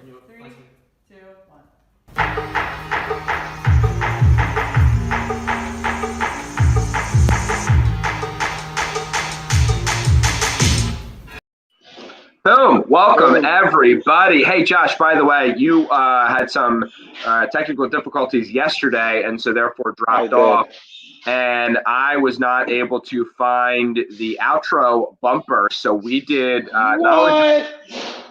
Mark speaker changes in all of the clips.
Speaker 1: Three, two, one.
Speaker 2: Boom. Welcome, everybody. Hey, Josh, by the way, you had some technical difficulties yesterday and so therefore dropped off. And I was not able to find the outro bumper. So we did not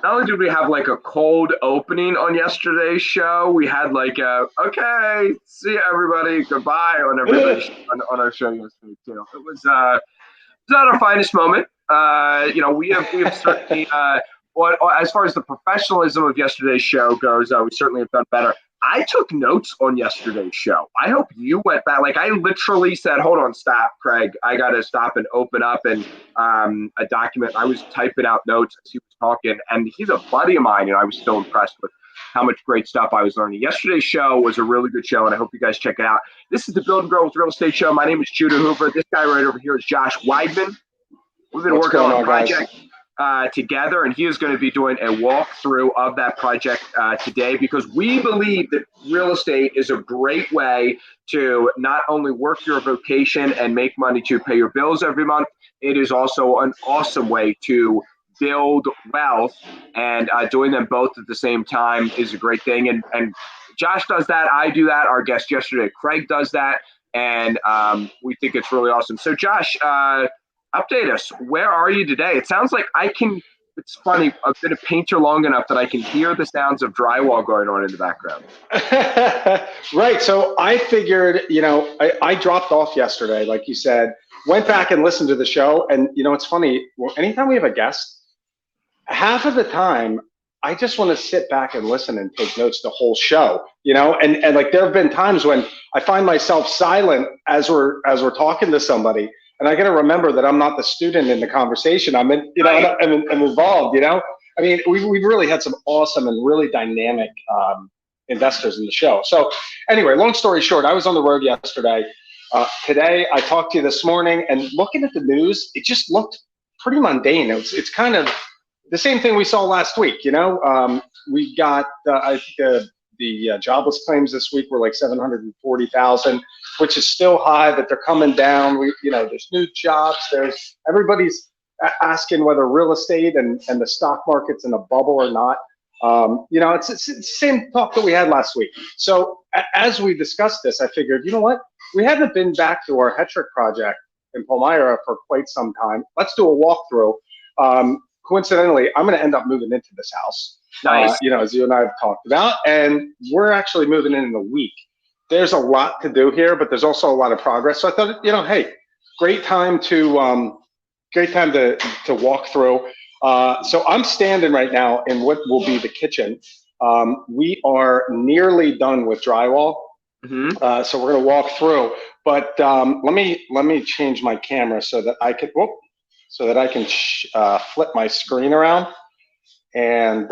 Speaker 2: only did we have like a cold opening on yesterday's show, we had like a okay, see you everybody, goodbye on everybody on our show yesterday too. It was not our finest moment. We have certainly as far as the professionalism of yesterday's show goes, we certainly have done better. I took notes on yesterday's show. I hope you went back. Like I literally said, hold on, stop, Craig. I got to stop and open up and a document. I was typing out notes as he was talking, and he's a buddy of mine, and I was still impressed with how much great stuff I was learning. Yesterday's show was a really good show, and I hope you guys check it out. This is the Build and Grow with Real Estate Show. My name is Judah Hoover. This guy right over here is Josh Weidman. We've been working on a project together, and he is going to be doing a walkthrough of that project today because we believe that real estate is a great way to not only work your vocation and make money to pay your bills every month, it is also an awesome way to build wealth, and doing them both at the same time is a great thing. And Josh does that. I do that. Our guest yesterday, Craig, does that, and we think it's really awesome. So, Josh, update us. Where are you today? It sounds like it's funny, I've been a painter long enough that I can hear the sounds of drywall going on in the background.
Speaker 3: Right. So I figured, I dropped off yesterday, like you said, went back and listened to the show. And, it's funny. Well, anytime we have a guest, half of the time, I just want to sit back and listen and take notes the whole show, and like there have been times when I find myself silent as we're talking to somebody. And I got to remember that I'm not the student in the conversation. I'm in, I'm involved. I mean, we've really had some awesome and really dynamic investors in the show. So anyway, long story short, I was on the road yesterday. Today, I talked to you this morning, and looking at the news, it just looked pretty mundane. It's kind of the same thing we saw last week. We got I think the jobless claims this week were like 740,000, which is still high, but they're coming down. There's new jobs. Everybody's asking whether real estate and the stock market's in a bubble or not. It's the same talk that we had last week. So as we discussed this, I figured, you know what? We haven't been back to our Hetrick project in Palmyra for quite some time. Let's do a walkthrough. Coincidentally, I'm going to end up moving into this house.
Speaker 2: Nice.
Speaker 3: As you and I have talked about, and we're actually moving in a week. There's a lot to do here, but there's also a lot of progress. So I thought, hey, great time to walk through. So I'm standing right now in what will be the kitchen. We are nearly done with drywall.
Speaker 2: Mm-hmm.
Speaker 3: So we're going to walk through. But let me change my camera so that I can. Flip my screen around, and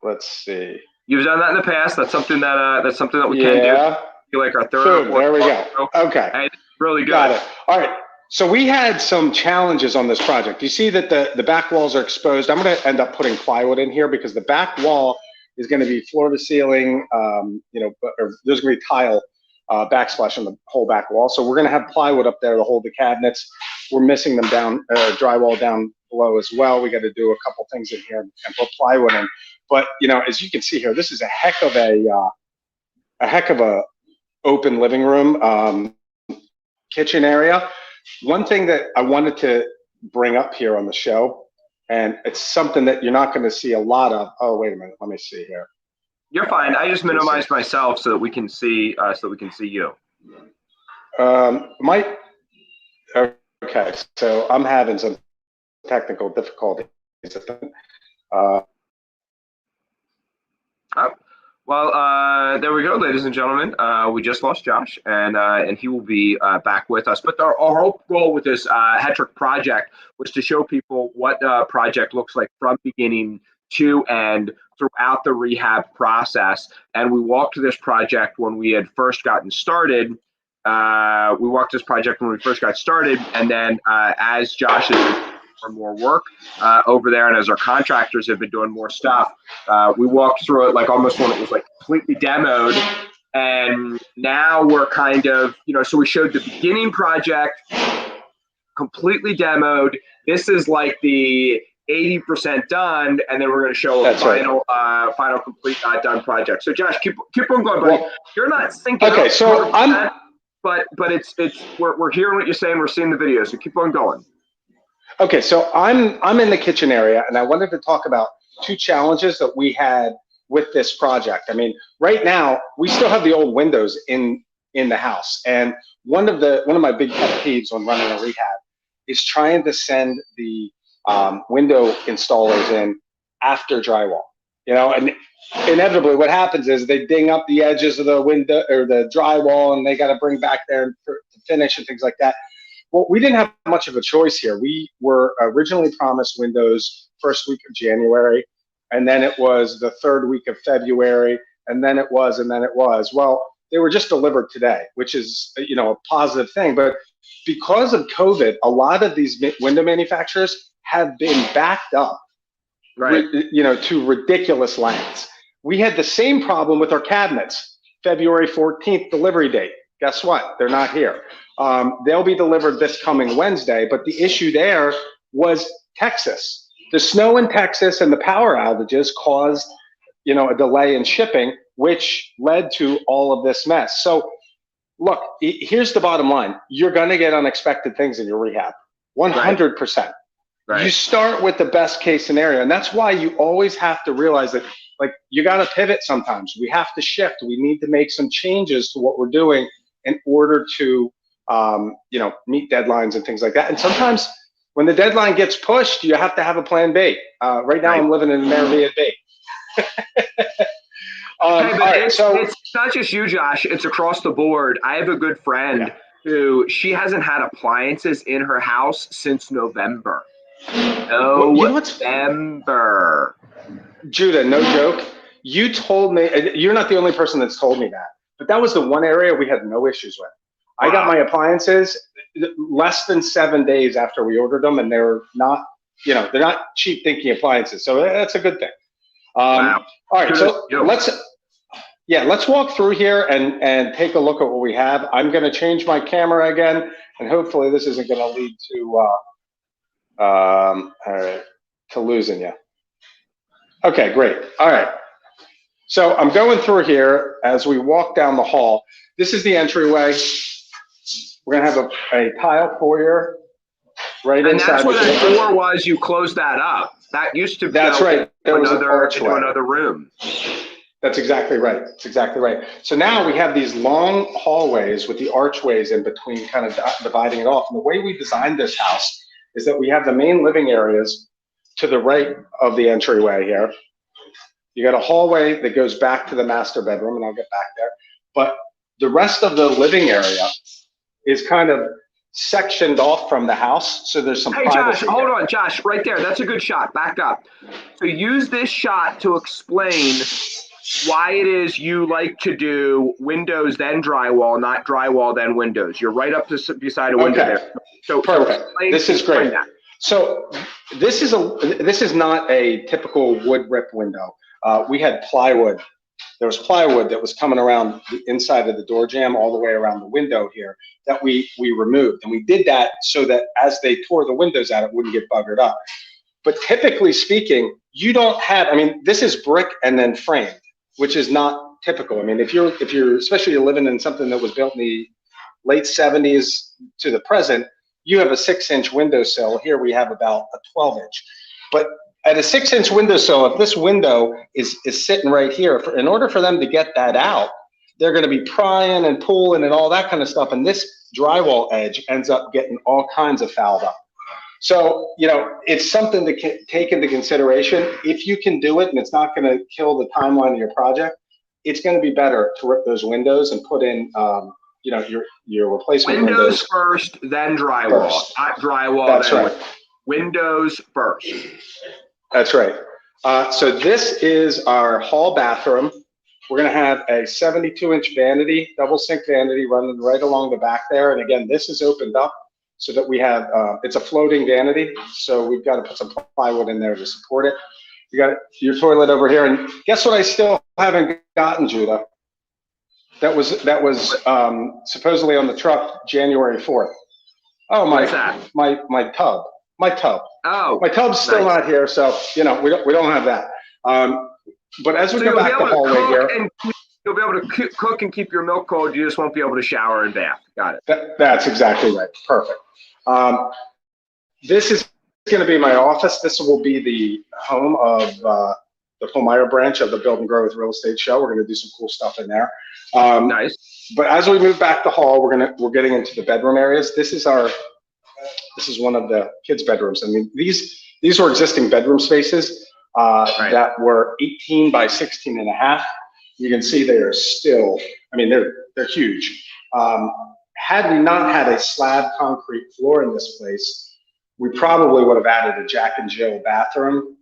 Speaker 3: let's see.
Speaker 2: You've done that in the past. That's something that we can do. You're like our third.
Speaker 3: There we go. Okay.
Speaker 2: Hey, really good.
Speaker 3: Got it. All right. So we had some challenges on this project. You see that the back walls are exposed. I'm going to end up putting plywood in here because the back wall is going to be floor to ceiling. There's going to be tile backsplash on the whole back wall. So we're going to have plywood up there to hold the cabinets. We're missing them down, drywall down below as well. We got to do a couple things in here and put plywood in. But as you can see here, this is a heck of a open living room, kitchen area. One thing that I wanted to bring up here on the show, and it's something that you're not going to see a lot of. Oh, wait a minute. Let me see here.
Speaker 2: You're fine. I just minimized myself so that we can see you.
Speaker 3: Okay, so I'm having some technical difficulties.
Speaker 2: There we go, ladies and gentlemen. We just lost Josh, and he will be back with us. But our whole goal with this Hetrick project was to show people what the project looks like from beginning to end throughout the rehab process. And we walked this project when we had first gotten started. And then as Josh is more and more work over there, and as our contractors have been doing more stuff, we walked through it like almost when it was like completely demoed. And now we're kind of, so we showed the beginning project completely demoed. This is like the 80% done, and then we're going to show a final complete done project. So Josh, keep on going, buddy.
Speaker 3: Well,
Speaker 2: you're not thinking.
Speaker 3: Okay, so
Speaker 2: but we're hearing what you're saying. We're seeing the video, so keep on going.
Speaker 3: Okay, so I'm in the kitchen area, and I wanted to talk about two challenges that we had with this project. I mean, right now we still have the old windows in the house, and one of my big pet peeves when running a rehab is trying to send the window installers in after drywall. And inevitably what happens is they ding up the edges of the window or the drywall, and they got to bring back there to finish and things like that. Well, we didn't have much of a choice here. We were originally promised windows first week of January, and then it was the third week of February, and then it was. Well, they were just delivered today, which is, a positive thing. But because of COVID, a lot of these window manufacturers have been backed up,
Speaker 2: right?
Speaker 3: To ridiculous lengths. We had the same problem with our cabinets. February 14th delivery date. Guess what? They're not here. They'll be delivered this coming Wednesday. But the issue there was Texas. The snow in Texas and the power outages caused, a delay in shipping, which led to all of this mess. So look, here's the bottom line. You're going to get unexpected things in your rehab. 100%. Right. You start with the best case scenario. And that's why you always have to realize that, you got to pivot sometimes. We have to shift. We need to make some changes to what we're doing in order to, meet deadlines and things like that. And sometimes when the deadline gets pushed, you have to have a plan B. Right now I'm living in an Airbnb.
Speaker 2: It's not just you, Josh. It's across the board. I have a good friend who she hasn't had appliances in her house since November. November.
Speaker 3: Judah, no joke. You told me, you're not the only person that's told me that, but that was the one area we had no issues with. Wow. I got my appliances less than 7 days after we ordered them, and they're not cheap thinking appliances. So that's a good thing.
Speaker 2: Wow.
Speaker 3: All right, so let's walk through here and take a look at what we have. I'm going to change my camera again, and hopefully this isn't going to lead to losing you. Okay, great. All right. So I'm going through here as we walk down the hall. This is the entryway. We're going to have a tile foyer right inside.
Speaker 2: And that's where that door was. You closed that up. That used to be another room.
Speaker 3: That's exactly right. That's exactly right. So now we have these long hallways with the archways in between, kind of dividing it off. And the way we designed this house is that we have the main living areas to the right of the entryway here. You got a hallway that goes back to the master bedroom, and I'll get back there. But the rest of the living area is kind of sectioned off from the house, so there's some privacy.
Speaker 2: Josh, hold on, Josh, right there. That's a good shot. Back up. So use this shot to explain why it is you like to do windows then drywall, not drywall then windows. You're right up beside a window there. So
Speaker 3: perfect. This is great. So this is not a typical wood rip window. We had plywood. There was plywood that was coming around the inside of the door jamb all the way around the window here that we removed. And we did that so that as they tore the windows out, it wouldn't get buggered up. But typically speaking, you don't have, this is brick and then framed, which is not typical. If you're especially living in something that was built in the late 70s to the present, you have a 6-inch windowsill. Here we have about a 12-inch. But at a 6-inch windowsill, if this window is sitting right here, in order for them to get that out, they're going to be prying and pulling and all that kind of stuff. And this drywall edge ends up getting all kinds of fouled up. So, it's something to take into consideration. If you can do it and it's not going to kill the timeline of your project, it's going to be better to rip those windows and put in, your replacement
Speaker 2: windows first, then drywall. Not drywall,
Speaker 3: That's
Speaker 2: then
Speaker 3: right.
Speaker 2: Windows first.
Speaker 3: That's right. So this is our hall bathroom. We're going to have a 72-inch vanity, double sink vanity running right along the back there. And again, this is opened up so that we have, it's a floating vanity. So we've got to put some plywood in there to support it. You got your toilet over here. And guess what I still haven't gotten, Judah? That was supposedly on the truck January 4th. Oh, my tub. My tub.
Speaker 2: Oh,
Speaker 3: my tub's still not here, so we don't have that. But as we go back the hallway here,
Speaker 2: you'll be able to cook and keep your milk cold. You just won't be able to shower and bath. Got it.
Speaker 3: That's exactly right. Perfect. This is going to be my office. This will be the home of the Palmyra branch of the Build and Grow with Real Estate show. We're going to do some cool stuff in there.
Speaker 2: Nice.
Speaker 3: But as we move back the hall, we're getting into the bedroom areas. This is one of the kids' bedrooms. I mean, these were existing bedroom spaces that were 18 by 16 and a half. You can see they are still, I mean, they're huge. Had we not had a slab concrete floor in this place, we probably would have added a Jack and Jill bathroom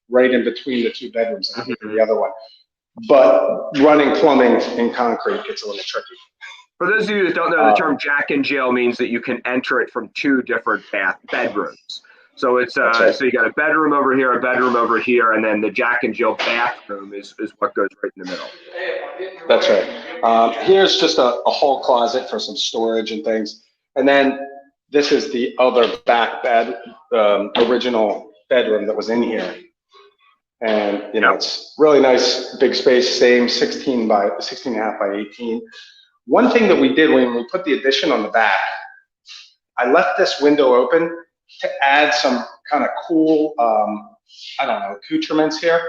Speaker 3: right in between the two bedrooms and the other one. But running plumbing in concrete gets a little tricky.
Speaker 2: For those of you that don't know, the term Jack and Jill means that you can enter it from two different bedrooms. So it's right. So you got a bedroom over here, and then the Jack and Jill bathroom is what goes right in the middle.
Speaker 3: That's right. Here's just a hall closet for some storage and things, and then this is the other back bed, original bedroom that was in here. And it's really nice, big space, same 16 and a half by 18. One thing that we did when we put the addition on the back, I left this window open to add some kind of cool, accoutrements here.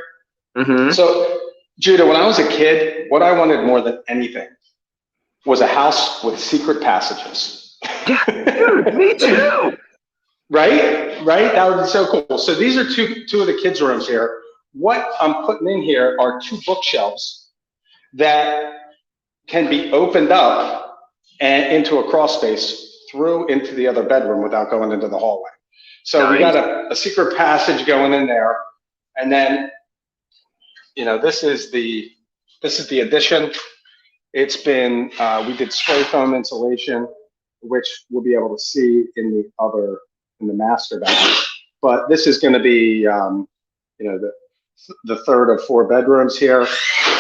Speaker 3: So, Judah, when I was a kid, what I wanted more than anything was a house with secret passages.
Speaker 2: Yeah, dude, me too.
Speaker 3: Right? That would be so cool. So these are two of the kids' rooms here. What I'm putting in here are two bookshelves that can be opened up and into a crawl space through into the other bedroom without going into the hallway. So we got a secret passage going in there, and then this is the addition. It's been we did spray foam insulation, which we'll be able to see in the master bedroom. But this is going to be the third of four bedrooms here.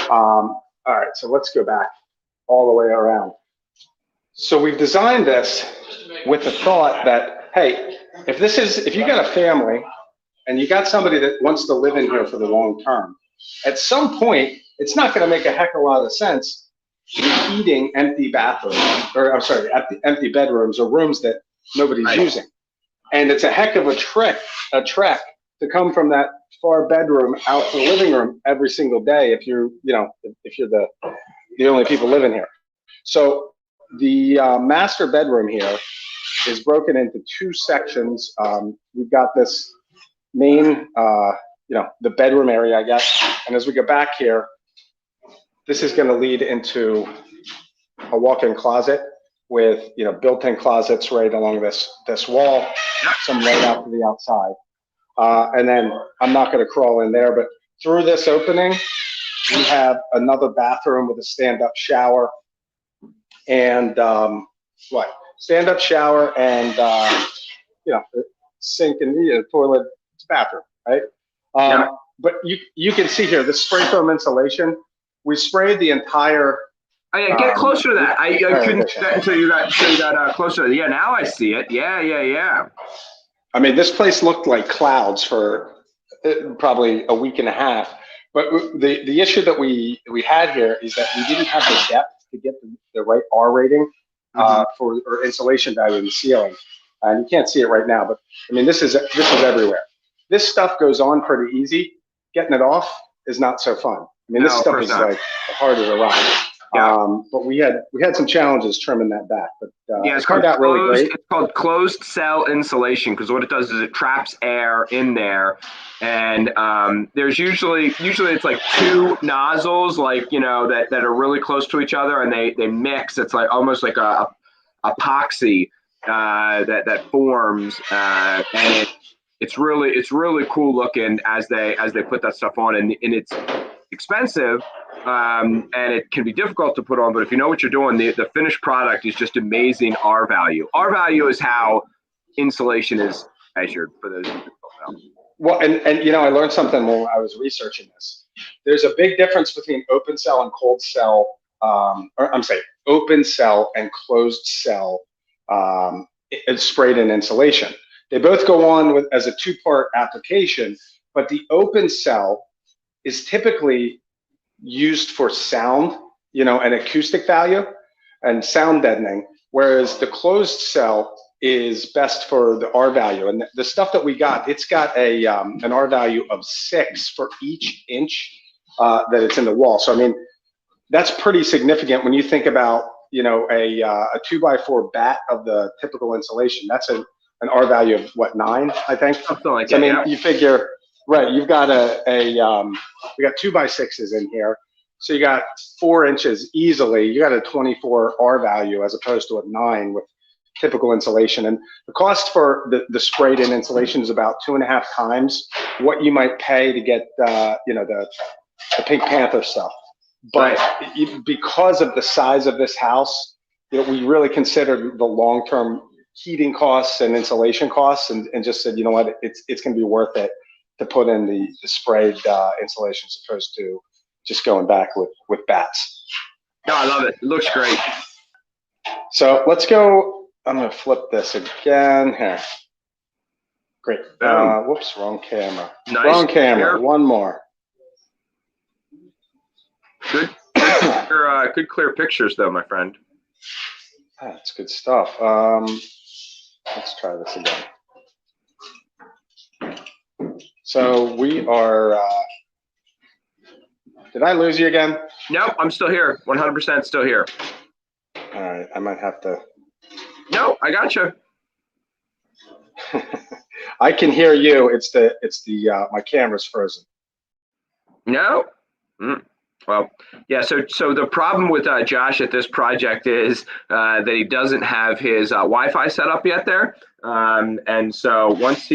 Speaker 3: All right, so let's go back all the way around. So we've designed this with the thought that, hey, if you got a family and you got somebody that wants to live in here for the long term, at some point, it's not going to make a heck of a lot of sense heating empty empty bedrooms or rooms that nobody's using. And it's a heck of a trek to come from that far bedroom out to the living room every single day if you're the only people living here. So the master bedroom here is broken into two sections. We've got this main, the bedroom area, I guess. And as we go back here, this is going to lead into a walk-in closet with, built-in closets right along this wall, some right out to the outside. And then I'm not going to crawl in there, but through this opening, we have another bathroom with a stand-up shower and stand-up shower and sink and toilet, bathroom, right? But you can see here the spray foam insulation. We sprayed the entire.
Speaker 2: Oh yeah, get closer to that. I couldn't until you got closer. Yeah, now I see it. Yeah.
Speaker 3: I mean, this place looked like clouds for probably a week and a half. But the issue that we had here is that we didn't have the depth to get the right R rating for insulation value in the ceiling. And you can't see it right now, but I mean, this is everywhere. This stuff goes on pretty easy. Getting it off is not so fun. I mean, this stuff is like hard as a rock. But we had some challenges trimming that back, but
Speaker 2: it turned out really great. It's called closed cell insulation because what it does is it traps air in there, and there's usually it's like two nozzles, that are really close to each other, and they mix. It's like almost like a epoxy that forms, and it's really cool looking as they put that stuff on, and it's expensive. and it can be difficult to put on, but if you know what you're doing, the finished product is just amazing R value. R value is how insulation is measured, for those who don't know.
Speaker 3: Well, and I learned something when I was researching this. There's a big difference between open cell and cold cell, or I'm saying open cell and closed cell sprayed in insulation. They both go on as a two-part application, but the open cell is typically used for sound, and acoustic value and sound deadening, whereas the closed cell is best for the R value. And the stuff that we got, it's got an R value of 6 for each inch that it's in the wall. So I mean, that's pretty significant when you think about a 2x4 bat of the typical insulation. That's an R value of what, 9, I think.
Speaker 2: Something like
Speaker 3: so,
Speaker 2: that.
Speaker 3: I mean,
Speaker 2: yeah.
Speaker 3: You figure, right? You've got we got 2x6s in here, so you got 4 inches easily. You got a 24 R value as opposed to a 9 with typical insulation. And the cost for the sprayed in insulation is about 2.5 times what you might pay to get the Pink Panther stuff. But because of the size of this house, we really considered the long-term heating costs and insulation costs, and just said, you know what, it's going to be worth it to put in the sprayed insulation as opposed to just going back with bats.
Speaker 2: No, I love it. It looks great.
Speaker 3: So let's go. I'm going to flip this again here. Great. Whoops, wrong camera.
Speaker 2: Nice.
Speaker 3: Wrong camera.
Speaker 2: Clear.
Speaker 3: One more.
Speaker 2: Good clear pictures, though, my friend.
Speaker 3: That's good stuff. Let's try this again. So we are. Did I lose you again?
Speaker 2: No, I'm still here. 100% still here.
Speaker 3: All right, I might have to.
Speaker 2: No, I got you.
Speaker 3: I can hear you. It's the my camera's frozen.
Speaker 2: No. Well, yeah. So the problem with Josh at this project is that he doesn't have his Wi-Fi set up yet there, and so once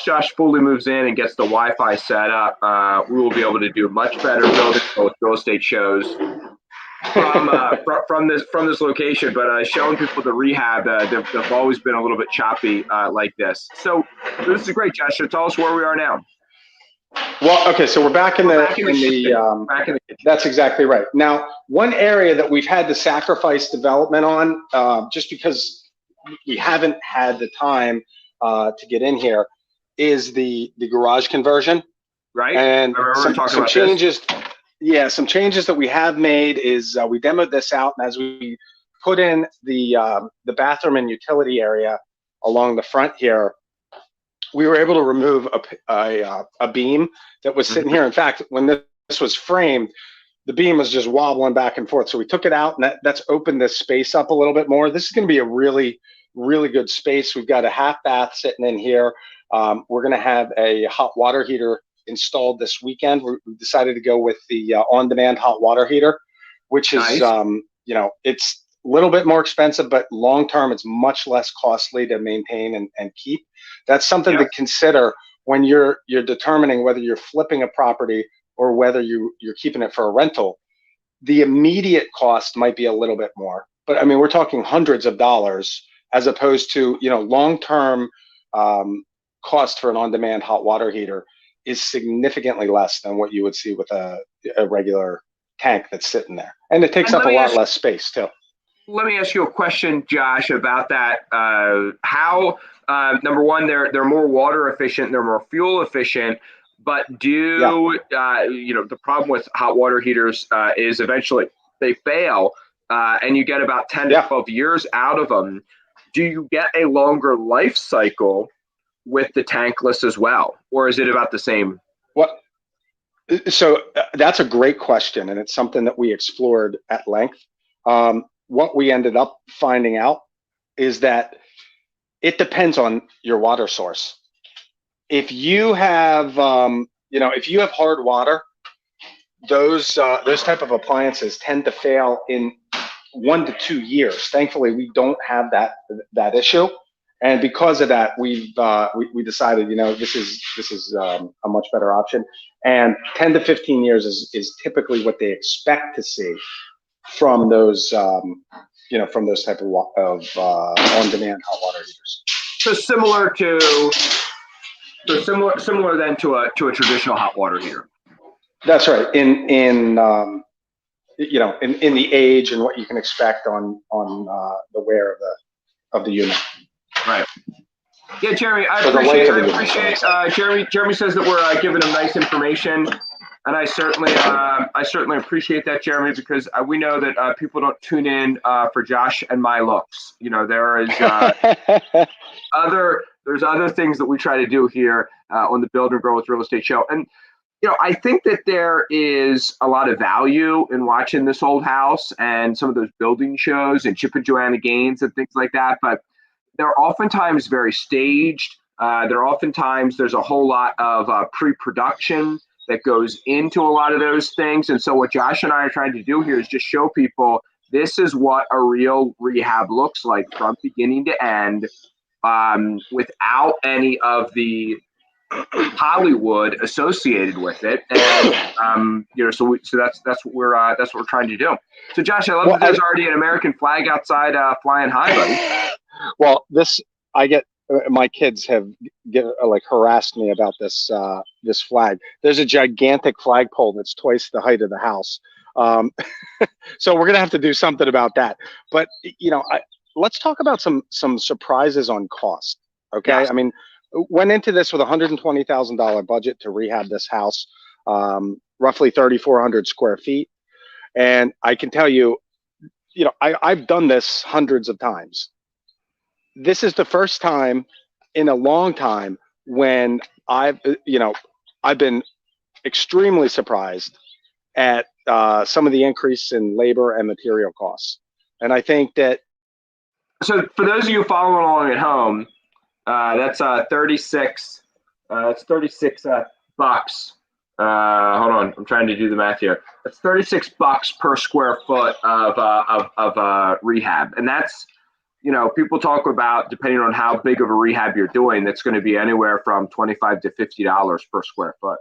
Speaker 2: Josh fully moves in and gets the Wi-Fi set up, we will be able to do much better building both real estate shows from this location. But showing people the rehab, they've always been a little bit choppy like this. So this is great, Josh. So tell us where we are now.
Speaker 3: Well, okay, so we're back in the kitchen. That's exactly right. Now, one area that we've had to sacrifice development on, just because we haven't had the time to get in here, is the garage conversion.
Speaker 2: Right.
Speaker 3: And some changes. Yeah, some changes that we have made is we demoed this out, and as we put in the bathroom and utility area along the front here, we were able to remove a beam that was sitting here. In fact, when this was framed, the beam was just wobbling back and forth. So we took it out, and that's opened this space up a little bit more. This is going to be a really, really good space. We've got a half bath sitting in here. We're going to have a hot water heater installed this weekend. We decided to go with the on-demand hot water heater, which is,
Speaker 2: nice.
Speaker 3: It's a little bit more expensive, but long-term, it's much less costly to maintain and keep. That's something to consider when you're determining whether you're flipping a property or whether you're keeping it for a rental. The immediate cost might be a little bit more, but I mean, we're talking hundreds of dollars as opposed to, long-term cost for an on-demand hot water heater is significantly less than what you would see with a regular tank that's sitting there. And it takes up a lot less space too.
Speaker 2: Let me ask you a question, Josh, about that. How, number one, they're more water efficient, they're more fuel efficient, but the problem with hot water heaters is eventually they fail and you get about 10 to 12 years out of them. Do you get a longer life cycle with the tankless as well, or is it about the same?
Speaker 3: So that's a great question, and it's something that we explored at length. What we ended up finding out is that it depends on your water source. If you have, if you have hard water, those type of appliances tend to fail in 1 to 2 years. Thankfully, we don't have that issue, And because of that, we decided, this is a much better option. And 10 to 15 years is typically what they expect to see from those, from those type of on-demand hot water heaters.
Speaker 2: So similar then to a traditional hot water heater.
Speaker 3: That's right. In the age and what you can expect on the wear of the unit.
Speaker 2: Right. Yeah, Jeremy, I appreciate. Jeremy says that we're giving him nice information, and I certainly appreciate that, Jeremy, because we know that people don't tune in for Josh and my looks. There is there's other things that we try to do here on the Build and Grow with Real Estate show, and I think that there is a lot of value in watching this old house and some of those building shows and Chip and Joanna Gaines and things like that, but they're oftentimes very staged. There's a whole lot of pre-production that goes into a lot of those things. And so what Josh and I are trying to do here is just show people this is what a real rehab looks like from beginning to end, without any of the Hollywood associated with it. And so that's what we're trying to do. So Josh, I love that there's already an American flag outside flying high, buddy.
Speaker 3: Well, my kids have harassed me about this flag. There's a gigantic flagpole that's twice the height of the house. So we're gonna have to do something about that. But let's talk about some surprises on cost. Okay, yes. I mean, went into this with $120,000 budget to rehab this house, roughly 3,400 square feet, and I can tell you, I've done this hundreds of times. This is the first time in a long time when I've been extremely surprised at some of the increase in labor and material costs. And I think that.
Speaker 2: So for those of you following along at home, that's 36. That's 36 bucks. Hold on, I'm trying to do the math here. That's $36 per square foot of rehab, and that's. People talk about, depending on how big of a rehab you're doing, that's going to be anywhere from $25 to $50 per square foot.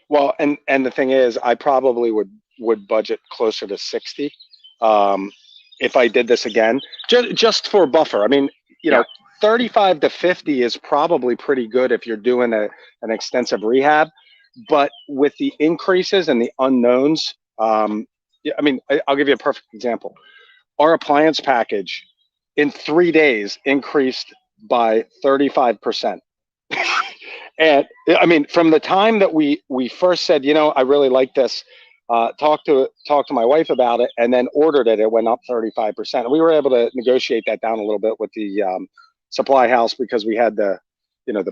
Speaker 3: Well, and the thing is, I probably would budget closer to 60 if I did this again, just for buffer. I mean, 35 to 50 is probably pretty good if you're doing an extensive rehab, but with the increases and the unknowns, I'll give you a perfect example. Our appliance package in 3 days increased by 35%. And I mean, from the time that we first said, I really like this, talked to my wife about it, and then ordered it, it went up 35%. And we were able to negotiate that down a little bit with the supply house because we had the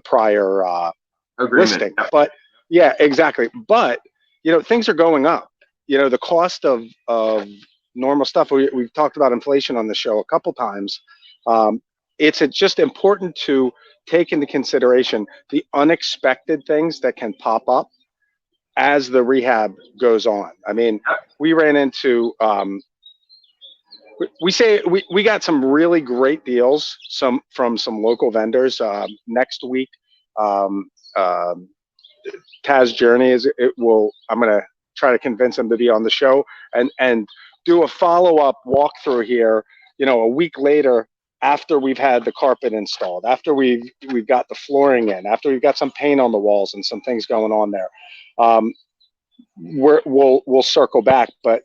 Speaker 3: prior
Speaker 2: agreement.
Speaker 3: Listing. But yeah, exactly. But things are going up. The cost of normal stuff. We've talked about inflation on the show a couple times. It's just important to take into consideration the unexpected things that can pop up as the rehab goes on. I mean, we ran into, we got some really great deals from some local vendors. Next week, Taz Journey I'm going to try to convince him to be on the show and do a follow-up walkthrough here, a week later after we've had the carpet installed, after we've got the flooring in, after we've got some paint on the walls and some things going on there. We'll circle back, but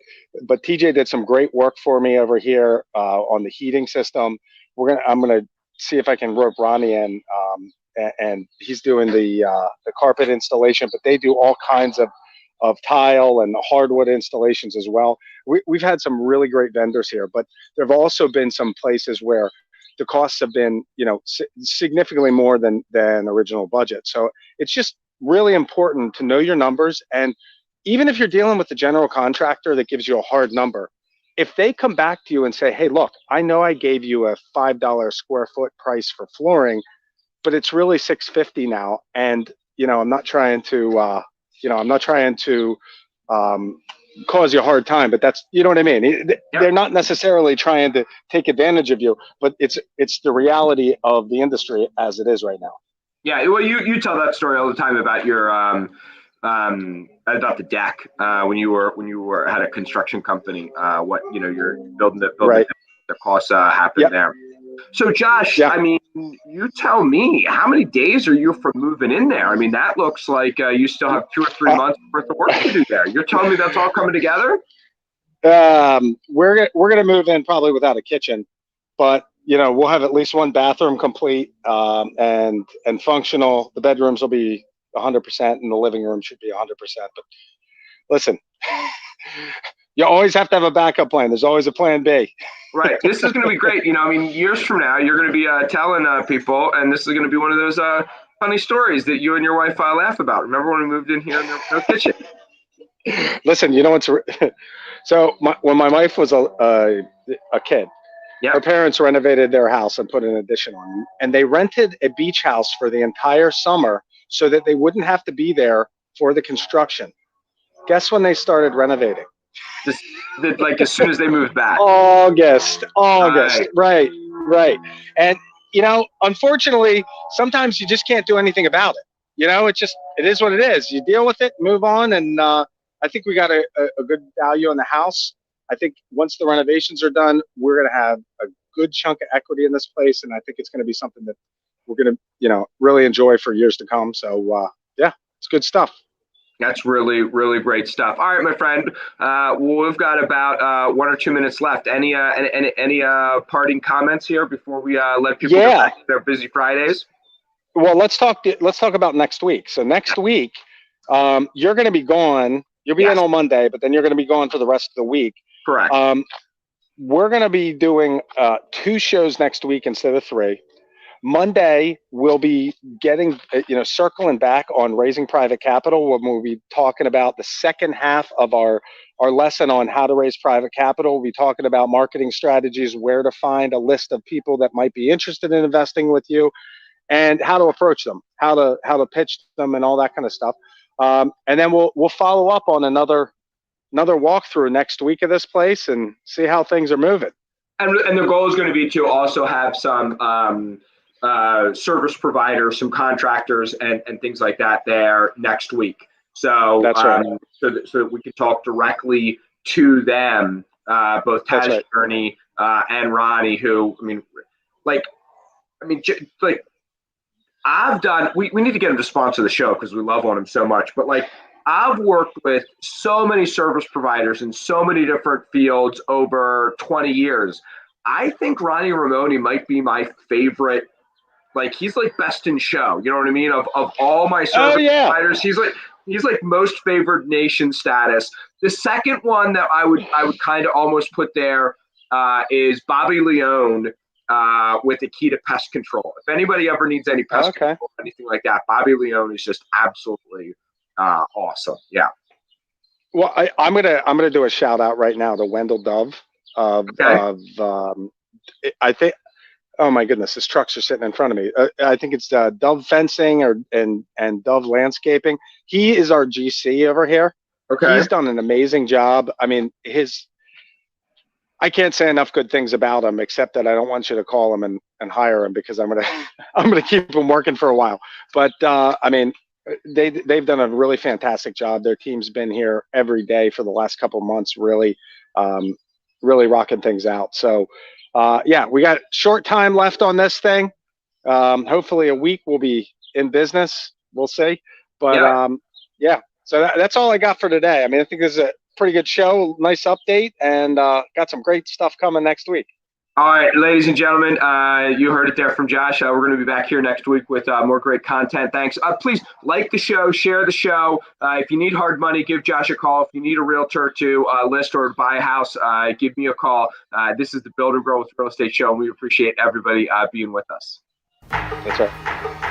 Speaker 3: TJ did some great work for me over here on the heating system. I'm gonna see if I can rope Ronnie in, and he's doing the carpet installation, but they do all kinds of tile and hardwood installations as well. We've had some really great vendors here, but there have also been some places where the costs have been, significantly more than original budget. So it's just really important to know your numbers. And even if you're dealing with the general contractor that gives you a hard number, if they come back to you and say, hey, look, I know I gave you a $5 square foot price for flooring, but it's really $6.50 now. And, I'm not trying to, cause you a hard time, but that's, you know what I mean? They're not necessarily trying to take advantage of you, but it's the reality of the industry as it is right now.
Speaker 2: Yeah, well, you tell that story all the time about your about the deck when you were had a construction company. What you're building
Speaker 3: Right.
Speaker 2: the costs happen there. So Josh, I mean, you tell me, how many days are you from moving in there? I mean, that looks like you still have 2 or 3 months worth of work to do there. You're telling me that's all coming together?
Speaker 3: We're gonna move in probably without a kitchen, but we'll have at least one bathroom complete and functional. The bedrooms will be 100%, and the living room should be 100%. But listen, you always have to have a backup plan. There's always a plan B.
Speaker 2: Right. This is going to be great. I mean, years from now, you're going to be telling people, and this is going to be one of those funny stories that you and your wife laugh about. Remember when we moved in here and there was no kitchen?
Speaker 3: Listen, what's so when my wife was a kid, her parents renovated their house and put an addition on, and they rented a beach house for the entire summer so that they wouldn't have to be there for the construction. Guess when they started renovating?
Speaker 2: Like as soon as they moved back.
Speaker 3: August. Right. And unfortunately, sometimes you just can't do anything about it. It is what it is. You deal with it, move on, and I think we got a good value on the house. I think once the renovations are done, we're going to have a good chunk of equity in this place, and I think it's going to be something that we're going to, really enjoy for years to come. So, it's good stuff.
Speaker 2: That's really, really great stuff. All right, my friend, we've got about 1 or 2 minutes left. Any parting comments here before we let people get back to their busy Fridays?
Speaker 3: Well, let's talk about next week. So next week, you're going to be gone. You'll be in on Monday, but then you're going to be gone for the rest of the week.
Speaker 2: Correct.
Speaker 3: We're going to be doing 2 shows next week instead of 3. Monday, we'll be getting, circling back on raising private capital when we'll be talking about the second half of our lesson on how to raise private capital. We'll be talking about marketing strategies, where to find a list of people that might be interested in investing with you, and how to approach them, how to pitch them, and all that kind of stuff. And then we'll follow up on another walkthrough next week of this place and see how things are moving.
Speaker 2: And the goal is going to be to also have some service providers, some contractors, and things like that there next week. So
Speaker 3: that's right.
Speaker 2: So that we can talk directly to them, both Taz, Journey, and Ronnie, who I've done. We need to get him to sponsor the show because we love on him so much. But I've worked with so many service providers in so many different fields over 20 years. I think Ronnie Ramone might be my favorite. He's best in show. You know what I mean? Of all my service providers, he's like most favored nation status. The second one that I would kind of almost put there is Bobby Leone with the key to pest control. If anybody ever needs any pest control, anything like that, Bobby Leone is just absolutely awesome. Yeah.
Speaker 3: Well, I'm gonna do a shout out right now to Wendell Dove I think. Oh my goodness, his trucks are sitting in front of me. I think it's Dove Fencing and Dove Landscaping. He is our GC over here. Okay. He's done an amazing job. I mean, I can't say enough good things about him, except that I don't want you to call him and hire him because I'm gonna keep him working for a while. But I mean, they've done a really fantastic job. Their team's been here every day for the last couple of months, really rocking things out. So. We got short time left on this thing. Hopefully a week we'll be in business. We'll see. But so that's all I got for today. I mean, I think this is a pretty good show. Nice update, and got some great stuff coming next week.
Speaker 2: All right, ladies and gentlemen, you heard it there from Josh. We're going to be back here next week with more great content. Thanks. Please like the show, share the show. If you need hard money, give Josh a call. If you need a realtor to list or buy a house, give me a call. This is the Build and Grow with Real Estate Show, and we appreciate everybody being with us.
Speaker 3: That's right.